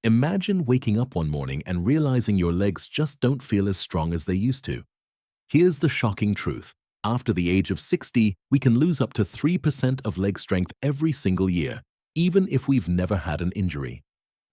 Imagine waking up one morning and realizing your legs just don't feel as strong as they used to. Here's the shocking truth. After the age of 60, we can lose up to 3% of leg strength every single year, even if we've never had an injury.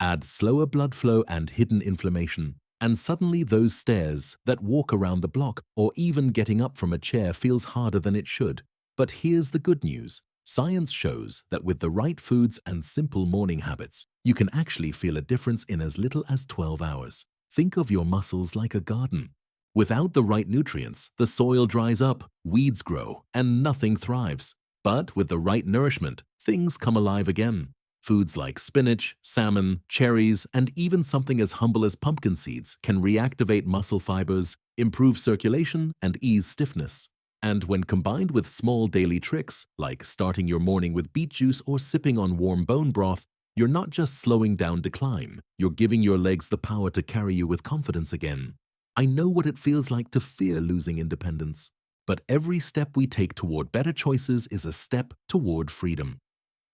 Add slower blood flow and hidden inflammation, and suddenly those stairs, that walk around the block, or even getting up from a chair feels harder than it should. But here's the good news. Science shows that with the right foods and simple morning habits, you can actually feel a difference in as little as 12 hours. Think of your muscles like a garden. Without the right nutrients, the soil dries up, weeds grow, and nothing thrives. But with the right nourishment, things come alive again. Foods like spinach, salmon, cherries, and even something as humble as pumpkin seeds can reactivate muscle fibers, improve circulation, and ease stiffness. And when combined with small daily tricks, like starting your morning with beet juice or sipping on warm bone broth, you're not just slowing down decline, you're giving your legs the power to carry you with confidence again. I know what it feels like to fear losing independence, but every step we take toward better choices is a step toward freedom.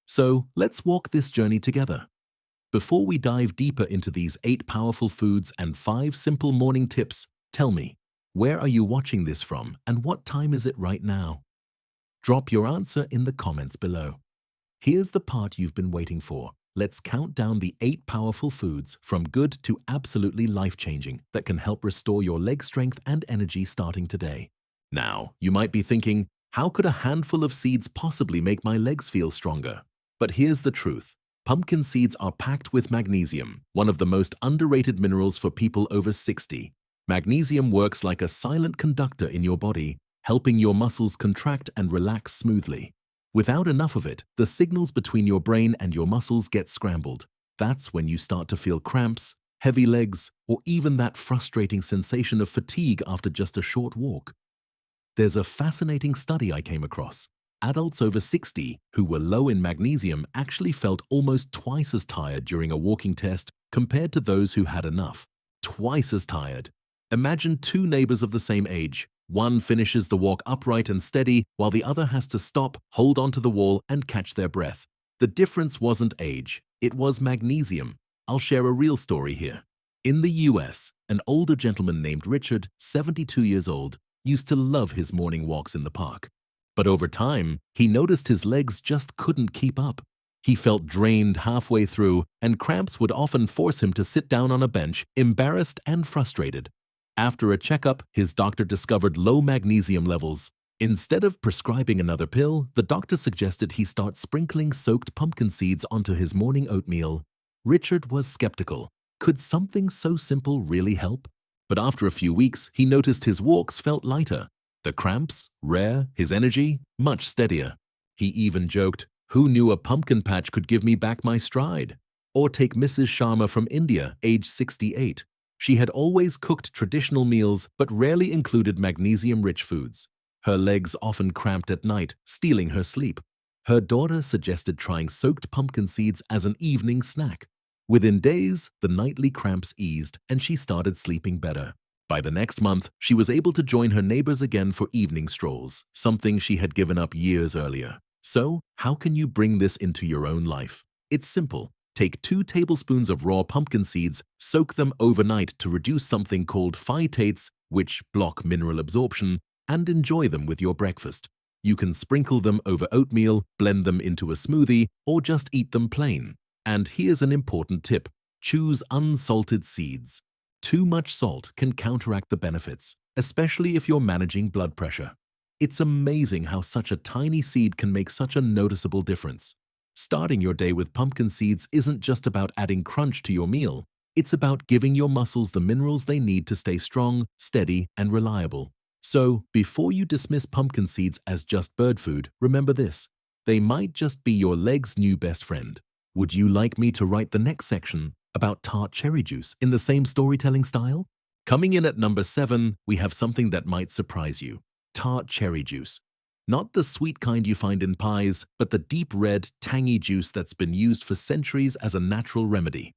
So let's walk this journey together. Before we dive deeper into these 8 powerful foods and 5 simple morning tips, tell me, where are you watching this from and what time is it right now? Drop your answer in the comments below. Here's the part you've been waiting for. Let's count down the 8 powerful foods from good to absolutely life-changing that can help restore your leg strength and energy starting today. Now, you might be thinking, how could a handful of seeds possibly make my legs feel stronger? But here's the truth. Pumpkin seeds are packed with magnesium, one of the most underrated minerals for people over 60. Magnesium works like a silent conductor in your body, helping your muscles contract and relax smoothly. Without enough of it, the signals between your brain and your muscles get scrambled. That's when you start to feel cramps, heavy legs, or even that frustrating sensation of fatigue after just a short walk. There's a fascinating study I came across. Adults over 60 who were low in magnesium actually felt almost twice as tired during a walking test compared to those who had enough. Twice as tired. Imagine 2 neighbors of the same age. One finishes the walk upright and steady, while the other has to stop, hold onto the wall, and catch their breath. The difference wasn't age, it was magnesium. I'll share a real story here. In the US, an older gentleman named Richard, 72 years old, used to love his morning walks in the park. But over time, he noticed his legs just couldn't keep up. He felt drained halfway through, and cramps would often force him to sit down on a bench, embarrassed and frustrated. After a checkup, his doctor discovered low magnesium levels. Instead of prescribing another pill, the doctor suggested he start sprinkling soaked pumpkin seeds onto his morning oatmeal. Richard was skeptical. Could something so simple really help? But after a few weeks, he noticed his walks felt lighter. The cramps, rare, his energy, much steadier. He even joked, "Who knew a pumpkin patch could give me back my stride?" Or take Mrs. Sharma from India, age 68. She had always cooked traditional meals but rarely included magnesium-rich foods. Her legs often cramped at night, stealing her sleep. Her daughter suggested trying soaked pumpkin seeds as an evening snack. Within days, the nightly cramps eased and she started sleeping better. By the next month, she was able to join her neighbors again for evening strolls, something she had given up years earlier. So, how can you bring this into your own life? It's simple. Take 2 tablespoons of raw pumpkin seeds, soak them overnight to reduce something called phytates, which block mineral absorption, and enjoy them with your breakfast. You can sprinkle them over oatmeal, blend them into a smoothie, or just eat them plain. And here's an important tip. Choose unsalted seeds. Too much salt can counteract the benefits, especially if you're managing blood pressure. It's amazing how such a tiny seed can make such a noticeable difference. Starting your day with pumpkin seeds isn't just about adding crunch to your meal. It's about giving your muscles the minerals they need to stay strong, steady, and reliable. So, before you dismiss pumpkin seeds as just bird food, remember this. They might just be your leg's new best friend. Would you like me to write the next section about tart cherry juice in the same storytelling style? Coming in at number 7, we have something that might surprise you. Tart cherry juice. Not the sweet kind you find in pies, but the deep red, tangy juice that's been used for centuries as a natural remedy.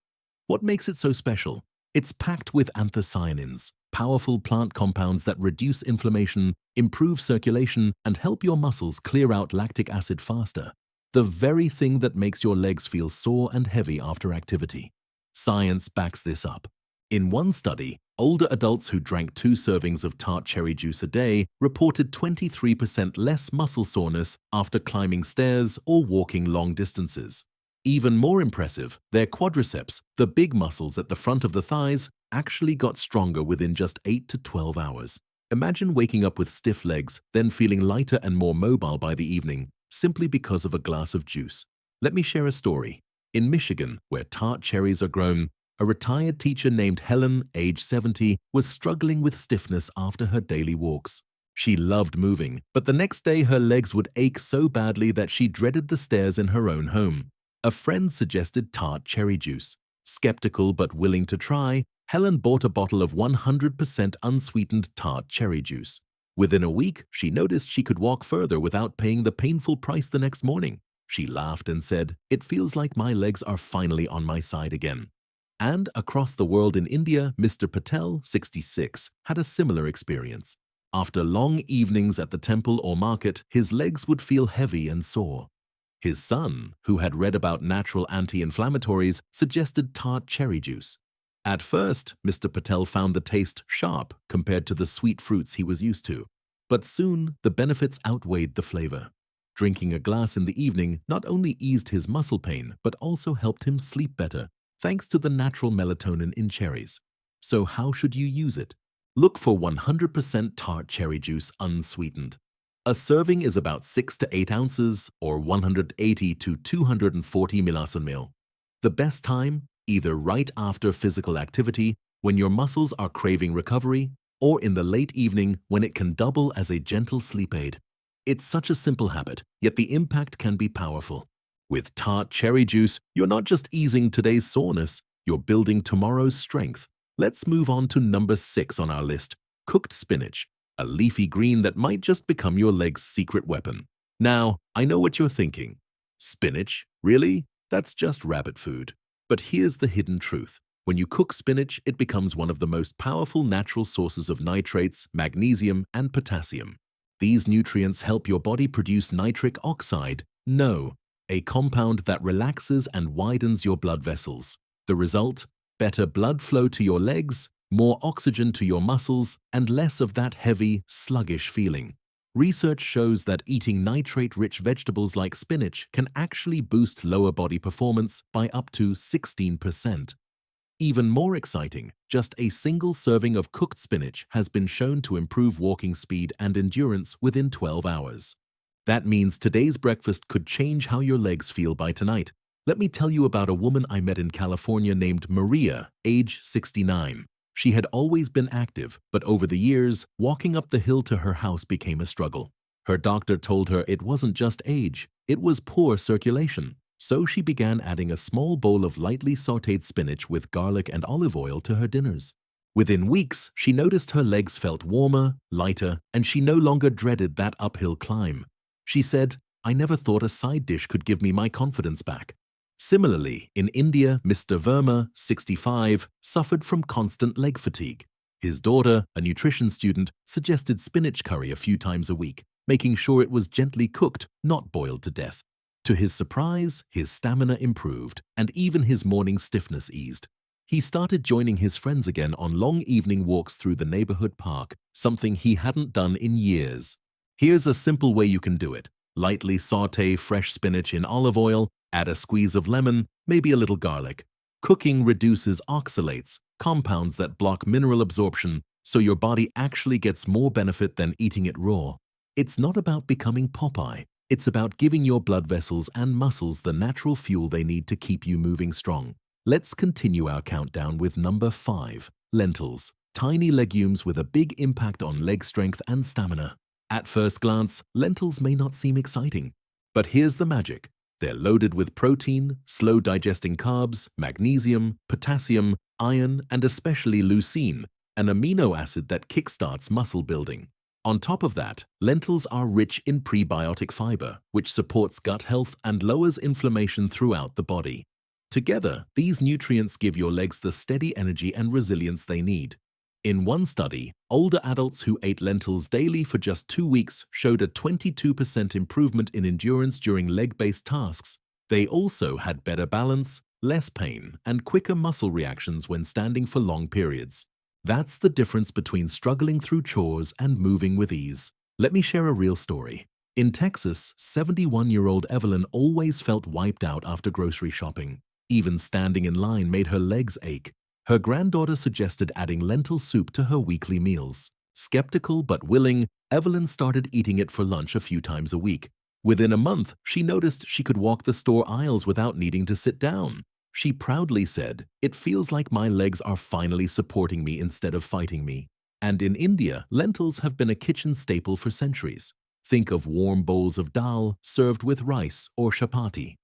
What makes it so special? It's packed with anthocyanins, powerful plant compounds that reduce inflammation, improve circulation, and help your muscles clear out lactic acid faster. The very thing that makes your legs feel sore and heavy after activity. Science backs this up. In one study, older adults who drank 2 servings of tart cherry juice a day reported 23% less muscle soreness after climbing stairs or walking long distances. Even more impressive, their quadriceps, the big muscles at the front of the thighs, actually got stronger within just 8 to 12 hours. Imagine waking up with stiff legs, then feeling lighter and more mobile by the evening, simply because of a glass of juice. Let me share a story. In Michigan, where tart cherries are grown, a retired teacher named Helen, age 70, was struggling with stiffness after her daily walks. She loved moving, but the next day her legs would ache so badly that she dreaded the stairs in her own home. A friend suggested tart cherry juice. Skeptical but willing to try, Helen bought a bottle of 100% unsweetened tart cherry juice. Within a week, she noticed she could walk further without paying the painful price the next morning. She laughed and said, "It feels like my legs are finally on my side again." And across the world in India, Mr. Patel, 66, had a similar experience. After long evenings at the temple or market, his legs would feel heavy and sore. His son, who had read about natural anti-inflammatories, suggested tart cherry juice. At first, Mr. Patel found the taste sharp compared to the sweet fruits he was used to. But soon, the benefits outweighed the flavor. Drinking a glass in the evening not only eased his muscle pain, but also helped him sleep better, thanks to the natural melatonin in cherries. So how should you use it? Look for 100% tart cherry juice unsweetened. A serving is about 6 to 8 ounces or 180 to 240 ml. The best time? Either right after physical activity, when your muscles are craving recovery, or in the late evening when it can double as a gentle sleep aid. It's such a simple habit, yet the impact can be powerful. With tart cherry juice, you're not just easing today's soreness, you're building tomorrow's strength. Let's move on to number 6 on our list, cooked spinach, a leafy green that might just become your leg's secret weapon. Now, I know what you're thinking. Spinach? Really? That's just rabbit food. But here's the hidden truth. When you cook spinach, it becomes one of the most powerful natural sources of nitrates, magnesium, and potassium. These nutrients help your body produce nitric oxide, NO, a compound that relaxes and widens your blood vessels. The result? Better blood flow to your legs, more oxygen to your muscles, and less of that heavy, sluggish feeling. Research shows that eating nitrate-rich vegetables like spinach can actually boost lower body performance by up to 16%. Even more exciting, just a single serving of cooked spinach has been shown to improve walking speed and endurance within 12 hours. That means today's breakfast could change how your legs feel by tonight. Let me tell you about a woman I met in California named Maria, age 69. She had always been active, but over the years, walking up the hill to her house became a struggle. Her doctor told her it wasn't just age, it was poor circulation. So she began adding a small bowl of lightly sautéed spinach with garlic and olive oil to her dinners. Within weeks, she noticed her legs felt warmer, lighter, and she no longer dreaded that uphill climb. She said, "I never thought a side dish could give me my confidence back." Similarly, in India, Mr. Verma, 65, suffered from constant leg fatigue. His daughter, a nutrition student, suggested spinach curry a few times a week, making sure it was gently cooked, not boiled to death. To his surprise, his stamina improved, and even his morning stiffness eased. He started joining his friends again on long evening walks through the neighborhood park, something he hadn't done in years. Here's a simple way you can do it. Lightly sauté fresh spinach in olive oil, add a squeeze of lemon, maybe a little garlic. Cooking reduces oxalates, compounds that block mineral absorption, so your body actually gets more benefit than eating it raw. It's not about becoming Popeye. It's about giving your blood vessels and muscles the natural fuel they need to keep you moving strong. Let's continue our countdown with number 5, lentils, tiny legumes with a big impact on leg strength and stamina. At first glance, lentils may not seem exciting, but here's the magic. They're loaded with protein, slow-digesting carbs, magnesium, potassium, iron, and especially leucine, an amino acid that kickstarts muscle building. On top of that, lentils are rich in prebiotic fiber, which supports gut health and lowers inflammation throughout the body. Together, these nutrients give your legs the steady energy and resilience they need. In one study, older adults who ate lentils daily for just 2 weeks showed a 22% improvement in endurance during leg-based tasks. They also had better balance, less pain, and quicker muscle reactions when standing for long periods. That's the difference between struggling through chores and moving with ease. Let me share a real story. In Texas, 71-year-old Evelyn always felt wiped out after grocery shopping. Even standing in line made her legs ache. Her granddaughter suggested adding lentil soup to her weekly meals. Skeptical but willing, Evelyn started eating it for lunch a few times a week. Within a month, she noticed she could walk the store aisles without needing to sit down. She proudly said, "It feels like my legs are finally supporting me instead of fighting me." And in India, lentils have been a kitchen staple for centuries. Think of warm bowls of dal served with rice or chapati.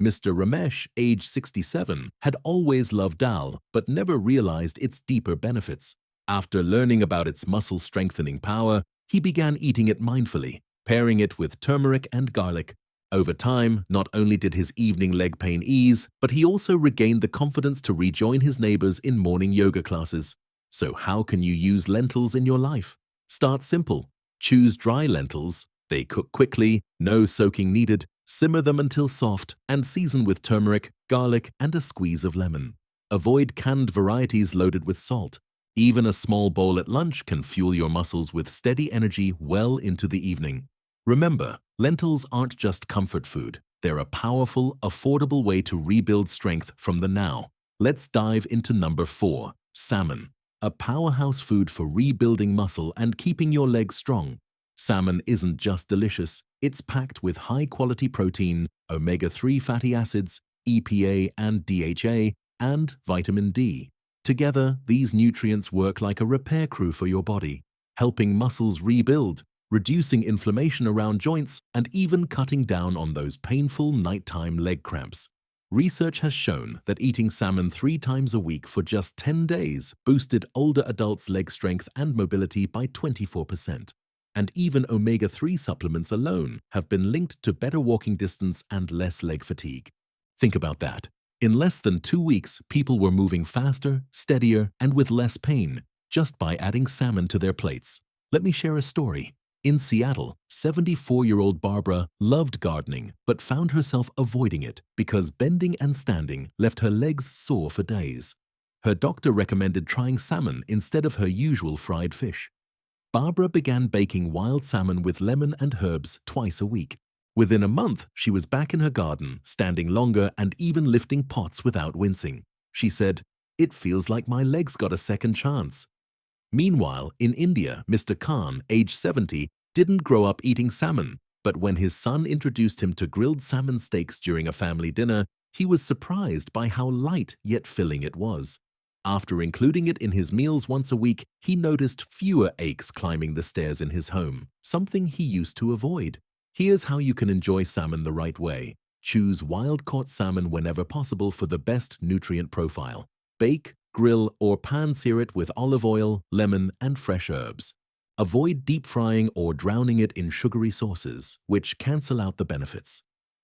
Mr. Ramesh, age 67, had always loved dal but never realized its deeper benefits. After learning about its muscle-strengthening power, he began eating it mindfully, pairing it with turmeric and garlic. Over time, not only did his evening leg pain ease, but he also regained the confidence to rejoin his neighbors in morning yoga classes. So how can you use lentils in your life? Start simple. Choose dry lentils. They cook quickly, no soaking needed. Simmer them until soft and season with turmeric, garlic, and a squeeze of lemon. Avoid canned varieties loaded with salt. Even a small bowl at lunch can fuel your muscles with steady energy well into the evening. Remember, lentils aren't just comfort food. They're a powerful, affordable way to rebuild strength from the now. Let's dive into number 4, salmon, a powerhouse food for rebuilding muscle and keeping your legs strong. Salmon isn't just delicious, it's packed with high-quality protein, omega-3 fatty acids, EPA and DHA, and vitamin D. Together, these nutrients work like a repair crew for your body, helping muscles rebuild, reducing inflammation around joints, and even cutting down on those painful nighttime leg cramps. Research has shown that eating salmon 3 times a week for just 10 days boosted older adults' leg strength and mobility by 24%. And even omega-3 supplements alone have been linked to better walking distance and less leg fatigue. Think about that. In less than 2 weeks, people were moving faster, steadier, and with less pain, just by adding salmon to their plates. Let me share a story. In Seattle, 74-year-old Barbara loved gardening but found herself avoiding it because bending and standing left her legs sore for days. Her doctor recommended trying salmon instead of her usual fried fish. Barbara began baking wild salmon with lemon and herbs twice a week. Within a month, she was back in her garden, standing longer and even lifting pots without wincing. She said, "It feels like my legs got a second chance." Meanwhile, in India, Mr. Khan, age 70, didn't grow up eating salmon, but when his son introduced him to grilled salmon steaks during a family dinner, he was surprised by how light yet filling it was. After including it in his meals once a week, he noticed fewer aches climbing the stairs in his home, something he used to avoid. Here's how you can enjoy salmon the right way. Choose wild-caught salmon whenever possible for the best nutrient profile. Bake, grill, or pan-sear it with olive oil, lemon, and fresh herbs. Avoid deep frying or drowning it in sugary sauces, which cancel out the benefits.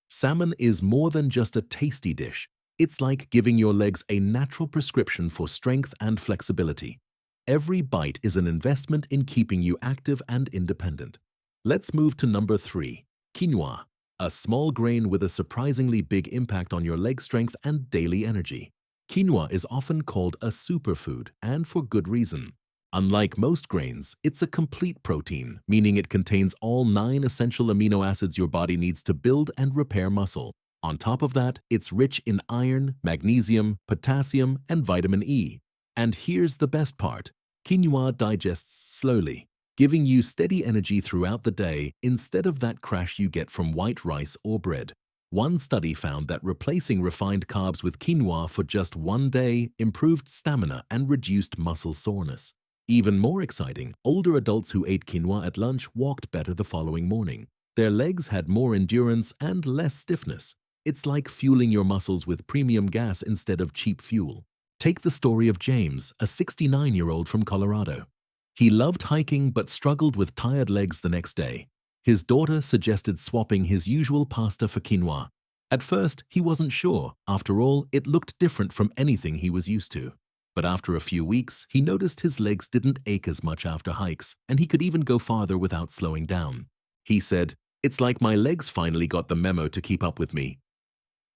Salmon is more than just a tasty dish. It's like giving your legs a natural prescription for strength and flexibility. Every bite is an investment in keeping you active and independent. Let's move to number 3, quinoa, a small grain with a surprisingly big impact on your leg strength and daily energy. Quinoa is often called a superfood, and for good reason. Unlike most grains, it's a complete protein, meaning it contains all 9 essential amino acids your body needs to build and repair muscle. On top of that, it's rich in iron, magnesium, potassium, and vitamin E. And here's the best part. Quinoa digests slowly, giving you steady energy throughout the day instead of that crash you get from white rice or bread. One study found that replacing refined carbs with quinoa for just 1 day improved stamina and reduced muscle soreness. Even more exciting, older adults who ate quinoa at lunch walked better the following morning. Their legs had more endurance and less stiffness. It's like fueling your muscles with premium gas instead of cheap fuel. Take the story of James, a 69-year-old from Colorado. He loved hiking but struggled with tired legs the next day. His daughter suggested swapping his usual pasta for quinoa. At first, he wasn't sure. After all, it looked different from anything he was used to. But after a few weeks, he noticed his legs didn't ache as much after hikes, and he could even go farther without slowing down. He said, "It's like my legs finally got the memo to keep up with me."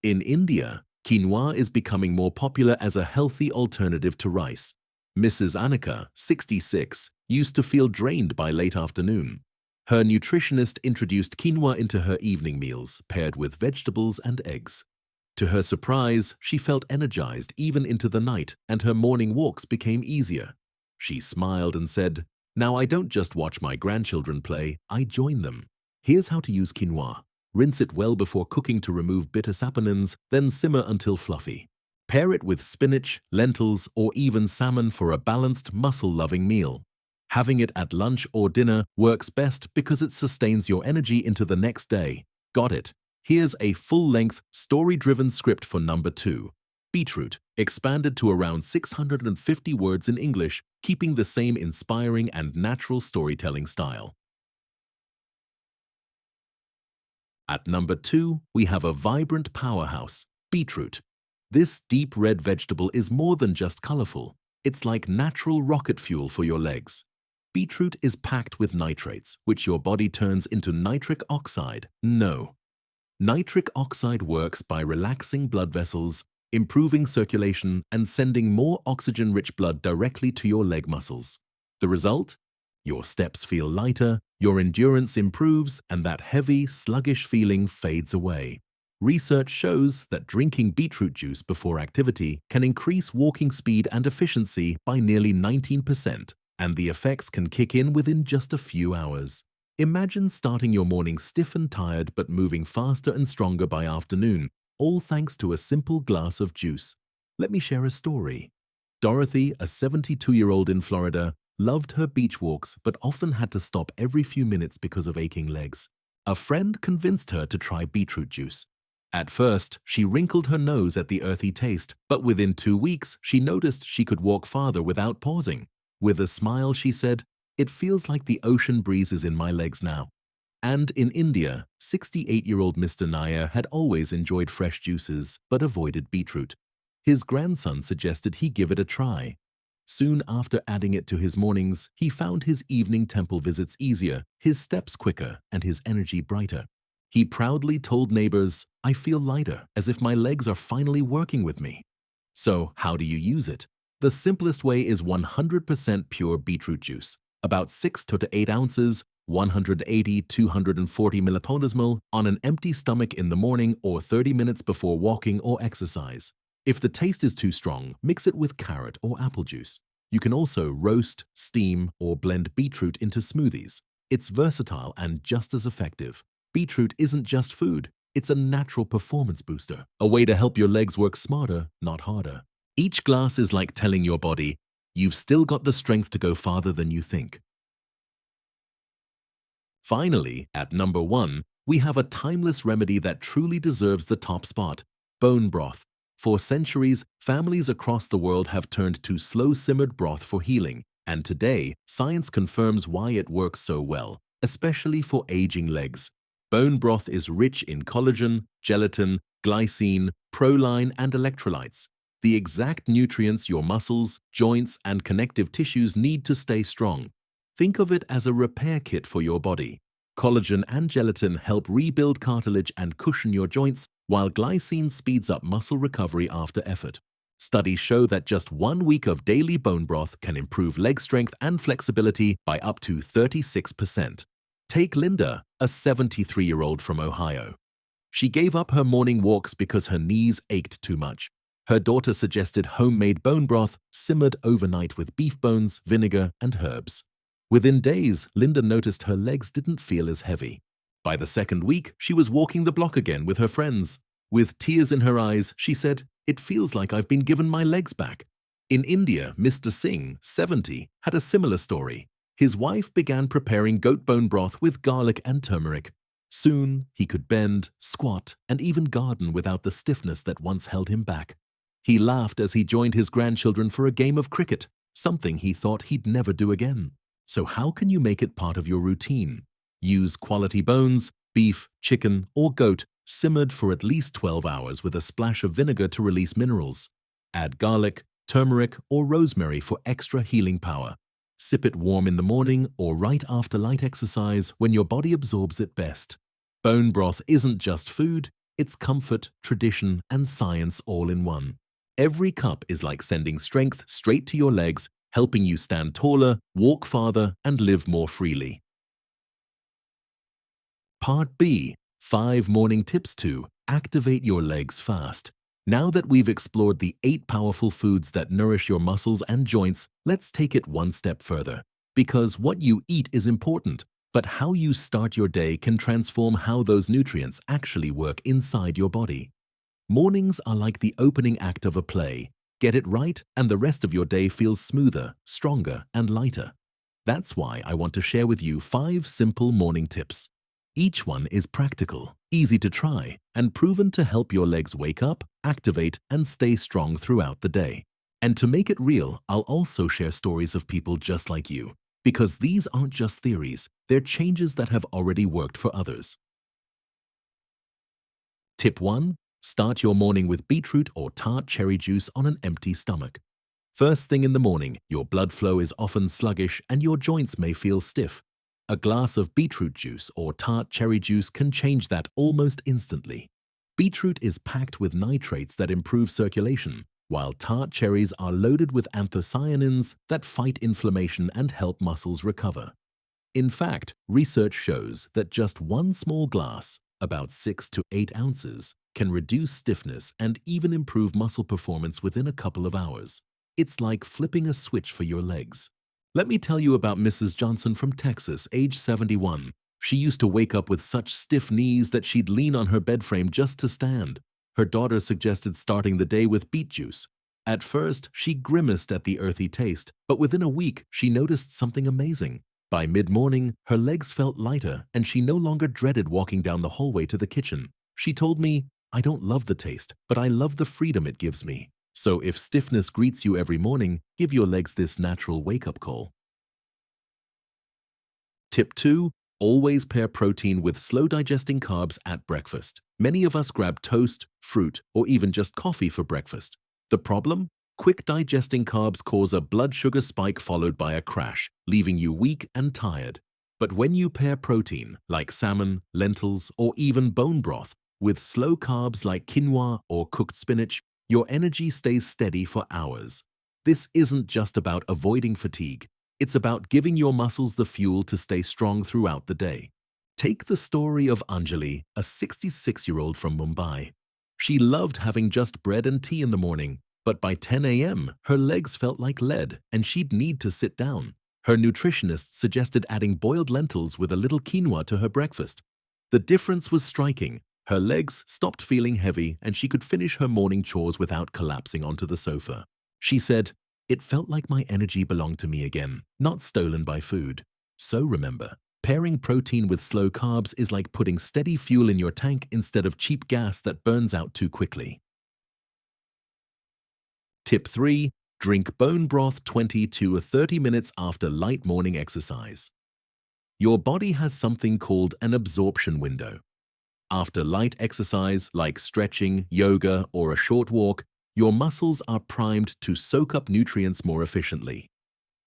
In India, Quinoa is becoming more popular as a healthy alternative to rice. Mrs. Annika, 66, used to feel drained by late afternoon. Her nutritionist introduced quinoa into her evening meals, paired with vegetables and eggs. To her surprise, she felt energized even into the night, and her morning walks became easier. She smiled and said, "Now I don't just watch my grandchildren play, I join them." Here's how to use quinoa. Rinse it well before cooking to remove bitter saponins, then simmer until fluffy. Pair it with spinach, lentils, or even salmon for a balanced, muscle-loving meal. Having it at lunch or dinner works best because it sustains your energy into the next day. Got it? Here's a full-length, story-driven script for number 2. Beetroot, expanded to around 650 words in English, keeping the same inspiring and natural storytelling style. At number 2, we have a vibrant powerhouse, beetroot. This deep red vegetable is more than just colorful. It's like natural rocket fuel for your legs. Beetroot is packed with nitrates, which your body turns into nitric oxide. No. Nitric oxide works by relaxing blood vessels, improving circulation, and sending more oxygen-rich blood directly to your leg muscles. The result? Your steps feel lighter, your endurance improves, and that heavy, sluggish feeling fades away. Research shows that drinking beetroot juice before activity can increase walking speed and efficiency by nearly 19%, and the effects can kick in within just a few hours. Imagine starting your morning stiff and tired but moving faster and stronger by afternoon, all thanks to a simple glass of juice. Let me share a story. Dorothy, a 72-year-old in Florida, loved her beach walks but often had to stop every few minutes because of aching legs. A friend convinced her to try beetroot juice. At first, she wrinkled her nose at the earthy taste, but within 2 weeks, she noticed she could walk farther without pausing. With a smile, she said, "It feels like the ocean breeze is in my legs now." And in India, 68-year-old Mr. Nair had always enjoyed fresh juices but avoided beetroot. His grandson suggested he give it a try. Soon after adding it to his mornings, he found his evening temple visits easier, his steps quicker, and his energy brighter. He proudly told neighbors, "I feel lighter, as if my legs are finally working with me." So, how do you use it? The simplest way is 100% pure beetroot juice, about 6 to 8 ounces, 180–240 milliliters on an empty stomach in the morning or 30 minutes before walking or exercise. If the taste is too strong, mix it with carrot or apple juice. You can also roast, steam, or blend beetroot into smoothies. It's versatile and just as effective. Beetroot isn't just food, it's a natural performance booster, a way to help your legs work smarter, not harder. Each glass is like telling your body, you've still got the strength to go farther than you think. Finally, at number 1, we have a timeless remedy that truly deserves the top spot, bone broth. For centuries, families across the world have turned to slow-simmered broth for healing, and today, science confirms why it works so well, especially for aging legs. Bone broth is rich in collagen, gelatin, glycine, proline, and electrolytes, the exact nutrients your muscles, joints, and connective tissues need to stay strong. Think of it as a repair kit for your body. Collagen and gelatin help rebuild cartilage and cushion your joints, while glycine speeds up muscle recovery after effort. Studies show that just 1 week of daily bone broth can improve leg strength and flexibility by up to 36%. Take Linda, a 73-year-old from Ohio. She gave up her morning walks because her knees ached too much. Her daughter suggested homemade bone broth simmered overnight with beef bones, vinegar, and herbs. Within days, Linda noticed her legs didn't feel as heavy. By the second week, she was walking the block again with her friends. With tears in her eyes, she said, "It feels like I've been given my legs back." In India, Mr. Singh, 70, had a similar story. His wife began preparing goat bone broth with garlic and turmeric. Soon, he could bend, squat, and even garden without the stiffness that once held him back. He laughed as he joined his grandchildren for a game of cricket, something he thought he'd never do again. So how can you make it part of your routine? Use quality bones, beef, chicken, or goat, simmered for at least 12 hours with a splash of vinegar to release minerals. Add garlic, turmeric, or rosemary for extra healing power. Sip it warm in the morning or right after light exercise when your body absorbs it best. Bone broth isn't just food, It's comfort, tradition, and science all in one. Every cup is like sending strength straight to your legs, helping you stand taller, walk farther, and live more freely. Part B, 5 morning tips to activate your legs fast. Now that we've explored the 8 powerful foods that nourish your muscles and joints, let's take it one step further. Because what you eat is important, but how you start your day can transform how those nutrients actually work inside your body. Mornings are like the opening act of a play. Get it right, and the rest of your day feels smoother, stronger, and lighter. That's why I want to share with you 5 simple morning tips. Each one is practical, easy to try, and proven to help your legs wake up, activate, and stay strong throughout the day. And to make it real, I'll also share stories of people just like you, because these aren't just theories, they're changes that have already worked for others. Tip 1. Start your morning with beetroot or tart cherry juice on an empty stomach. First thing in the morning, your blood flow is often sluggish and your joints may feel stiff. A glass of beetroot juice or tart cherry juice can change that almost instantly. Beetroot is packed with nitrates that improve circulation, while tart cherries are loaded with anthocyanins that fight inflammation and help muscles recover. In fact, research shows that just one small glass, about 6 to 8 ounces, can reduce stiffness and even improve muscle performance within a couple of hours. It's like flipping a switch for your legs. Let me tell you about Mrs. Johnson from Texas, age 71. She used to wake up with such stiff knees that she'd lean on her bed frame just to stand. Her daughter suggested starting the day with beet juice. At first, she grimaced at the earthy taste, but within a week, she noticed something amazing. By mid-morning, her legs felt lighter and she no longer dreaded walking down the hallway to the kitchen. She told me, "I don't love the taste, but I love the freedom it gives me." So if stiffness greets you every morning, give your legs this natural wake-up call. Tip 2. Always pair protein with slow-digesting carbs at breakfast. Many of us grab toast, fruit, or even just coffee for breakfast. The problem? Quick digesting carbs cause a blood sugar spike followed by a crash, leaving you weak and tired. But when you pair protein, like salmon, lentils, or even bone broth, with slow carbs like quinoa or cooked spinach, your energy stays steady for hours. This isn't just about avoiding fatigue. It's about giving your muscles the fuel to stay strong throughout the day. Take the story of Anjali, a 66-year-old from Mumbai. She loved having just bread and tea in the morning, but by 10 a.m., her legs felt like lead and she'd need to sit down. Her nutritionist suggested adding boiled lentils with a little quinoa to her breakfast. The difference was striking. Her legs stopped feeling heavy and she could finish her morning chores without collapsing onto the sofa. She said, "It felt like my energy belonged to me again, not stolen by food." So remember, pairing protein with slow carbs is like putting steady fuel in your tank instead of cheap gas that burns out too quickly. Tip 3. Drink bone broth 20 to 30 minutes after light morning exercise. Your body has something called an absorption window. After light exercise like stretching, yoga, or a short walk, your muscles are primed to soak up nutrients more efficiently.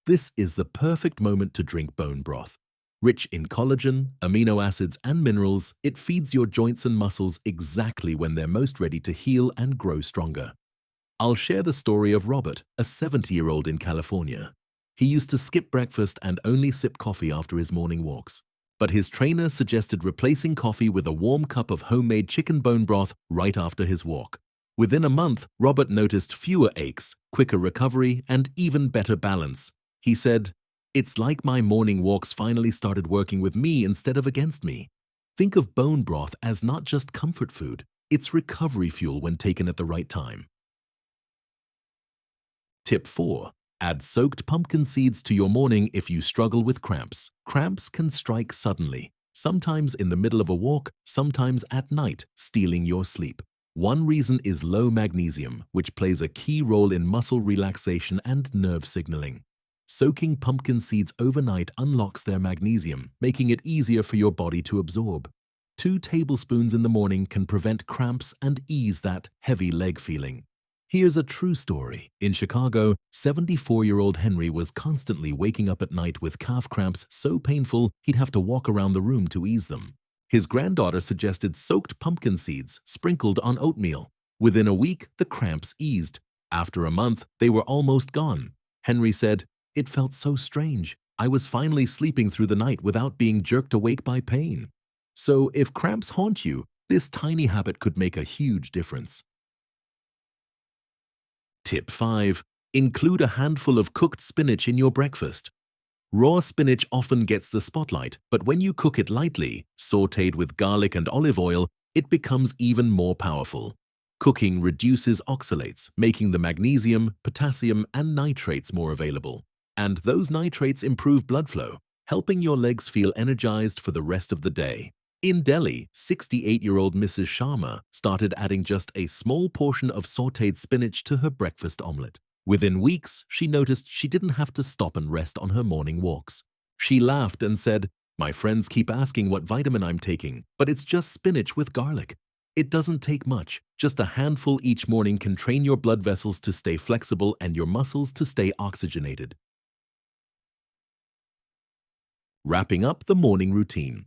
This is the perfect moment to drink bone broth. Rich in collagen, amino acids, and minerals, it feeds your joints and muscles exactly when they're most ready to heal and grow stronger. I'll share the story of Robert, a 70-year-old in California. He used to skip breakfast and only sip coffee after his morning walks. But his trainer suggested replacing coffee with a warm cup of homemade chicken bone broth right after his walk. Within a month, Robert noticed fewer aches, quicker recovery, and even better balance. He said, "It's like my morning walks finally started working with me instead of against me." Think of bone broth as not just comfort food, it's recovery fuel when taken at the right time. Tip 4. Add soaked pumpkin seeds to your morning if you struggle with cramps. Cramps can strike suddenly, sometimes in the middle of a walk, sometimes at night, stealing your sleep. One reason is low magnesium, which plays a key role in muscle relaxation and nerve signaling. Soaking pumpkin seeds overnight unlocks their magnesium, making it easier for your body to absorb. 2 tablespoons in the morning can prevent cramps and ease that heavy leg feeling. Here's a true story. In Chicago, 74-year-old Henry was constantly waking up at night with calf cramps so painful he'd have to walk around the room to ease them. His granddaughter suggested soaked pumpkin seeds sprinkled on oatmeal. Within a week, the cramps eased. After a month, they were almost gone. Henry said, "It felt so strange. I was finally sleeping through the night without being jerked awake by pain." So if cramps haunt you, this tiny habit could make a huge difference. Tip 5. Include a handful of cooked spinach in your breakfast. Raw spinach often gets the spotlight, but when you cook it lightly, sautéed with garlic and olive oil, it becomes even more powerful. Cooking reduces oxalates, making the magnesium, potassium, and nitrates more available. And those nitrates improve blood flow, helping your legs feel energized for the rest of the day. In Delhi, 68-year-old Mrs. Sharma started adding just a small portion of sautéed spinach to her breakfast omelette. Within weeks, she noticed she didn't have to stop and rest on her morning walks. She laughed and said, "My friends keep asking what vitamin I'm taking, but it's just spinach with garlic." It doesn't take much. Just a handful each morning can train your blood vessels to stay flexible and your muscles to stay oxygenated. Wrapping up the morning routine.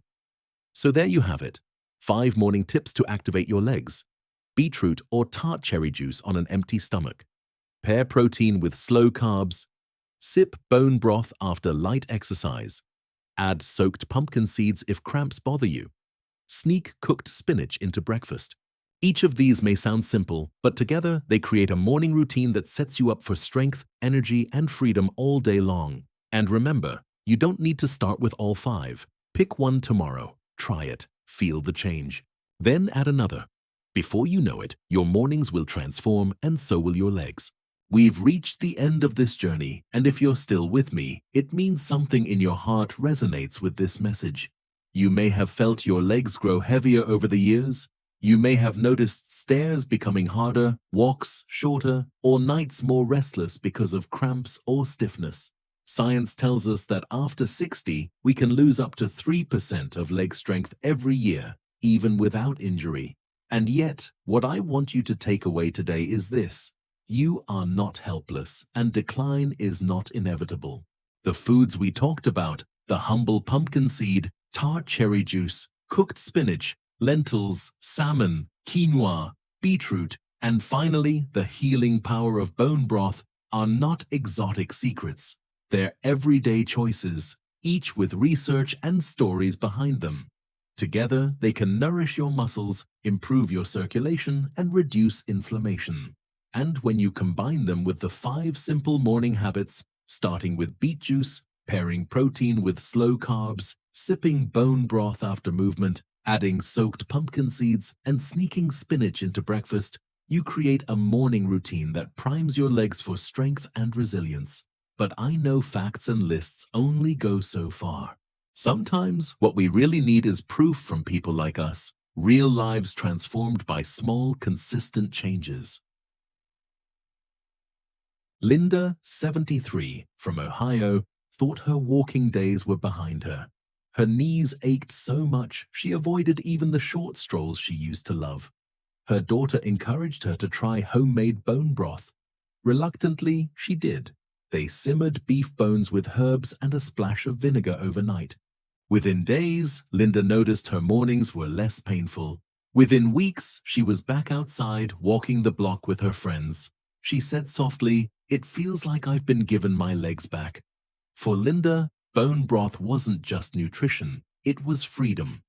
So there you have it. 5 morning tips to activate your legs. Beetroot or tart cherry juice on an empty stomach. Pair protein with slow carbs. Sip bone broth after light exercise. Add soaked pumpkin seeds if cramps bother you. Sneak cooked spinach into breakfast. Each of these may sound simple, but together they create a morning routine that sets you up for strength, energy, and freedom all day long. And remember, you don't need to start with all 5. Pick one tomorrow. Try it. Feel the change. Then add another. Before you know it, your mornings will transform and so will your legs. We've reached the end of this journey, and if you're still with me, it means something in your heart resonates with this message. You may have felt your legs grow heavier over the years. You may have noticed stairs becoming harder, walks shorter, or nights more restless because of cramps or stiffness. Science tells us that after 60, we can lose up to 3% of leg strength every year, even without injury. And yet, what I want you to take away today is this. You are not helpless, and decline is not inevitable. The foods we talked about, the humble pumpkin seed, tart cherry juice, cooked spinach, lentils, salmon, quinoa, beetroot, and finally the healing power of bone broth, are not exotic secrets. They're everyday choices, each with research and stories behind them. Together, they can nourish your muscles, improve your circulation, and reduce inflammation. And when you combine them with the 5 simple morning habits, starting with beet juice, pairing protein with slow carbs, sipping bone broth after movement, adding soaked pumpkin seeds, and sneaking spinach into breakfast, you create a morning routine that primes your legs for strength and resilience. But I know facts and lists only go so far. Sometimes what we really need is proof from people like us, real lives transformed by small, consistent changes. Linda, 73, from Ohio, thought her walking days were behind her. Her knees ached so much she avoided even the short strolls she used to love. Her daughter encouraged her to try homemade bone broth. Reluctantly, she did. They simmered beef bones with herbs and a splash of vinegar overnight. Within days, Linda noticed her mornings were less painful. Within weeks, she was back outside, walking the block with her friends. She said softly, "It feels like I've been given my legs back." For Linda, bone broth wasn't just nutrition, it was freedom.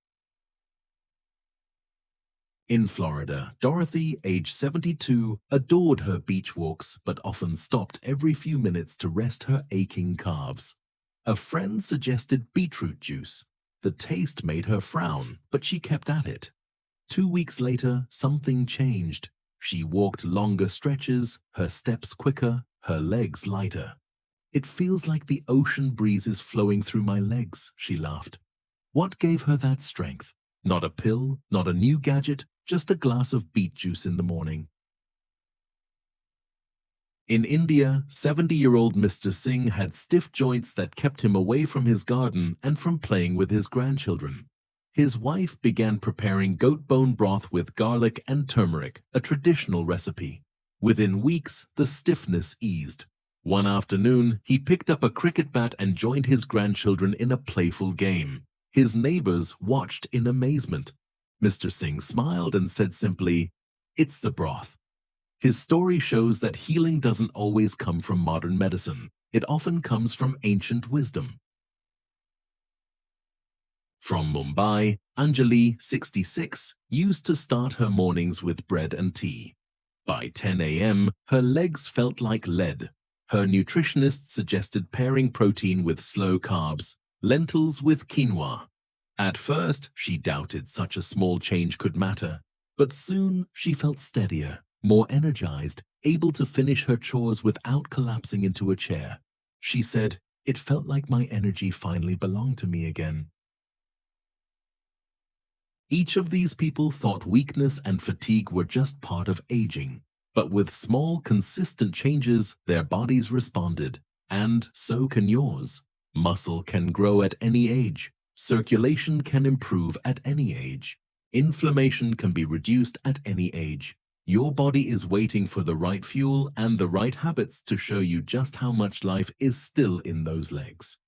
In Florida, Dorothy, age 72, adored her beach walks but often stopped every few minutes to rest her aching calves. A friend suggested beetroot juice. The taste made her frown, but she kept at it. 2 weeks later, something changed. She walked longer stretches, her steps quicker, her legs lighter. "It feels like the ocean breeze is flowing through my legs," she laughed. What gave her that strength? Not a pill, not a new gadget, just a glass of beet juice in the morning. In India, 70-year-old Mr. Singh had stiff joints that kept him away from his garden and from playing with his grandchildren. His wife began preparing goat bone broth with garlic and turmeric, a traditional recipe. Within weeks, the stiffness eased. One afternoon, he picked up a cricket bat and joined his grandchildren in a playful game. His neighbors watched in amazement. Mr. Singh smiled and said simply, "It's the broth." His story shows that healing doesn't always come from modern medicine. It often comes from ancient wisdom. From Mumbai, Anjali, 66, used to start her mornings with bread and tea. By 10 a.m., her legs felt like lead. Her nutritionist suggested pairing protein with slow carbs, lentils with quinoa. At first, she doubted such a small change could matter, but soon she felt steadier, more energized, able to finish her chores without collapsing into a chair. She said, "It felt like my energy finally belonged to me again." Each of these people thought weakness and fatigue were just part of aging, but with small, consistent changes, their bodies responded, and so can yours. Muscle can grow at any age. Circulation can improve at any age. Inflammation can be reduced at any age. Your body is waiting for the right fuel and the right habits to show you just how much life is still in those legs.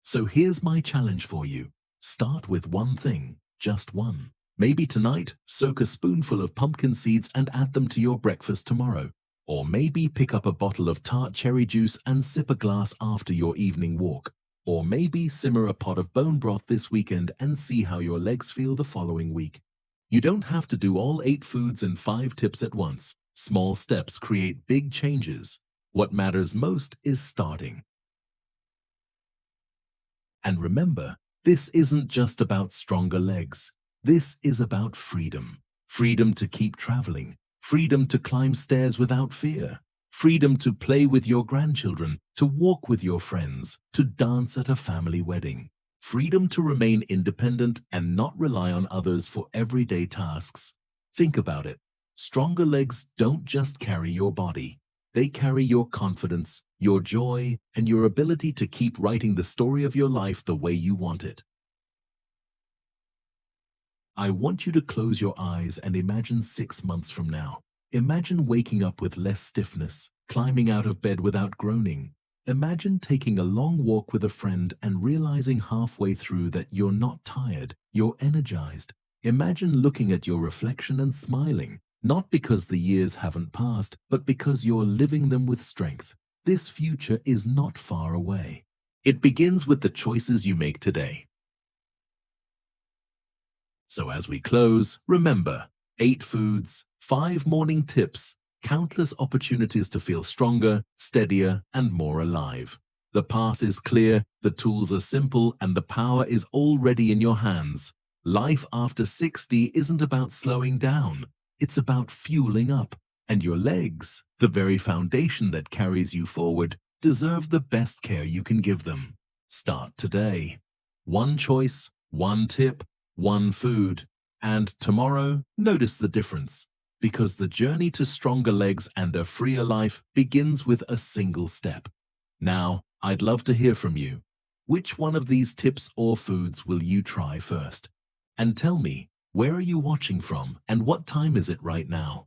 So here's my challenge for you. Start with one thing, just one. Maybe tonight, soak a spoonful of pumpkin seeds and add them to your breakfast tomorrow. Or maybe pick up a bottle of tart cherry juice and sip a glass after your evening walk. Or maybe simmer a pot of bone broth this weekend and see how your legs feel the following week. You don't have to do all 8 foods and 5 tips at once. Small steps create big changes. What matters most is starting. And remember, this isn't just about stronger legs. This is about freedom. Freedom to keep traveling. Freedom to climb stairs without fear. Freedom to play with your grandchildren, to walk with your friends, to dance at a family wedding. Freedom to remain independent and not rely on others for everyday tasks. Think about it. Stronger legs don't just carry your body. They carry your confidence, your joy, and your ability to keep writing the story of your life the way you want it. I want you to close your eyes and imagine 6 months from now. Imagine waking up with less stiffness, climbing out of bed without groaning. Imagine taking a long walk with a friend and realizing halfway through that you're not tired, you're energized. Imagine looking at your reflection and smiling, not because the years haven't passed, but because you're living them with strength. This future is not far away. It begins with the choices you make today. So as we close, remember, 8 foods, 5 morning tips, countless opportunities to feel stronger, steadier, and more alive. The path is clear, the tools are simple, and the power is already in your hands. Life after 60 isn't about slowing down. It's about fueling up. And your legs, the very foundation that carries you forward, deserve the best care you can give them. Start today. One choice, one tip, one food. And tomorrow, notice the difference. Because the journey to stronger legs and a freer life begins with a single step. Now, I'd love to hear from you. Which one of these tips or foods will you try first? And tell me, where are you watching from and what time is it right now?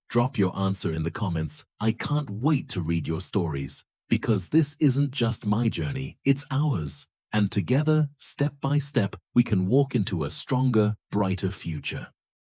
Drop your answer in the comments. I can't wait to read your stories, because this isn't just my journey, it's ours. And together, step by step, we can walk into a stronger, brighter future.